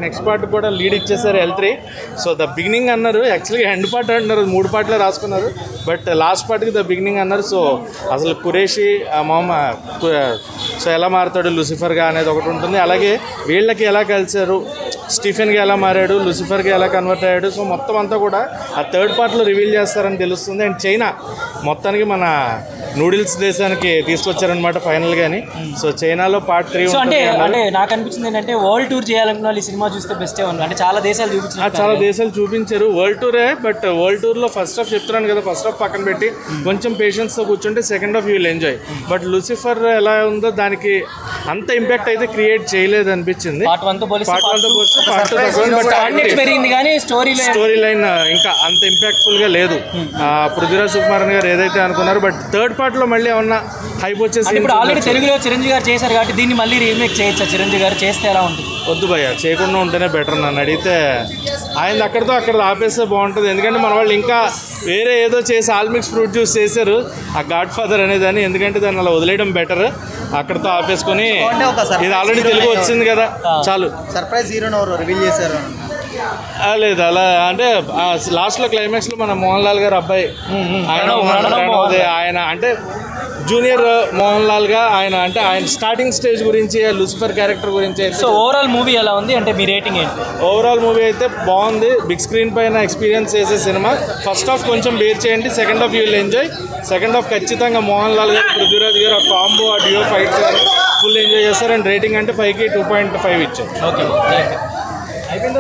Next part కూడా lead ఇచ్చేసారు L3. So the beginning అన్నారు, యాక్చువల్గా ఎండ్ పార్ట్ అంటున్నారు, 3 పార్ట్లే రాసుకున్నారు, బట్ లాస్ట్ పార్ట్కి ద బిగినింగ్ అన్నారు. సో అసలు ఖురేషి సో ఎలా మారుతాడు లూసిఫర్గా అనేది ఒకటి ఉంటుంది. అలాగే వీళ్ళకి ఎలా కలిసారు, స్టీఫెన్గా ఎలా మారాడు, లూసిఫర్గా ఎలా కన్వర్ట్ అయ్యాడు, సో మొత్తం అంతా కూడా ఆ థర్డ్ పార్ట్లో రివీల్ చేస్తారని తెలుస్తుంది. అండ్ చైనా మొత్తానికి మన నూడిల్స్ దేశానికి తీసుకొచ్చారనమాట ఫైనల్ గాని. సో చైనాలో పార్ట్ 3 అంటే నాకు అనిపించింది ఏంటంటే వరల్డ్ టూర్ చేయాలనుకున్న ఈ సినిమా చూస్తే బెస్టే ఉంది. అంటే చాలా దేశాలు చూపించారు, చాలా దేశాలు చూపించారు. వరల్డ్ టూరే, బట్ వరల్డ్ టూర్లో ఫస్ట్ హాఫ్ చెప్తున్నాను కదా, ఫస్ట్ హాఫ్ పక్కన పెట్టి కొంచెం పేషెన్స్తో కూర్చుంటే second half you will enjoy. But Lucifer ఎలా ఉందో దానికి అంత ఇంపాక్ట్ అయితే క్రియేట్ చేయలేదు అనిపించింది. పార్ట్ 1 తో పోలిస్తే స్టోరీ లైన్ ఇంకా అంత ఇంపాక్ట్ఫుల్ గా లేదు. పృథ్వీరాజ్ సుకుమారన్ గారు ఏదైతే అనుకున్నారు, బట్ థర్డ్ పార్ట్ లో మళ్ళీ ఏమన్నా హైప్ వచ్చేసి ఇప్పుడు ఆల్రెడీ తెలుగులో చిరంజీవి గారు చేశారు కాబట్టి దీన్ని మళ్ళీ రీమేక్ చేయొచ్చా? చిరంజీవి గారు చేస్తే ఎలా ఉంటుంది? వద్దు భయ్య, చేయకుండా ఉంటేనే బెటర్. నన్ను అడిగితే ఆయన అక్కడ ఆపేస్తే బాగుంటుంది. ఎందుకంటే మన వాళ్ళు ఇంకా వేరే ఏదో చేసి ఆల్మిక్స్ ఫ్రూట్ జ్యూస్ చేశారు ఆ గాడ్ ఫాదర్ అనేదాన్ని. ఎందుకంటే దాన్ని అలా వదిలేయడం బెటర్, అక్కడతో ఆపేసుకొని ఇది ఆల్రెడీ తెలుగు వచ్చింది కదా చాలు. సర్ప్రైజ్ హీరోని రివీల్ చేశారు లేదు అలా అంటే లాస్ట్లో క్లైమాక్స్లో మన మోహన్ లాల్ గారు అబ్బాయి ఆయన అంటే జూనియర్ మోహన్ లాల్ గా ఆయన అంటే ఆయన స్టార్టింగ్ స్టేజ్ గురించి లూసిఫర్ క్యారెక్టర్ గురించి. సో ఓవరాల్ మూవీ ఎలా ఉంది అంటే మీ రేటింగ్ ఏంటి? ఓవరాల్ మూవీ అయితే బాగుంది, బిగ్ స్క్రీన్ పైన ఎక్స్పీరియన్స్ చేసే సినిమా. ఫస్ట్ హాఫ్ కొంచెం బేర్ చేయండి, second half you will enjoy. Second half ఖచ్చితంగా మోహన్ లాల్ గారు, పృథ్వీరాజ్ గారు ఆ కాంబో, ఆ డియో ఫైట్స్ ఫుల్ ఎంజాయ్ చేస్తారు. అండ్ రేటింగ్ అంటే 5కి 2.5 ఇచ్చారు. ఓకే అయిపోయింది.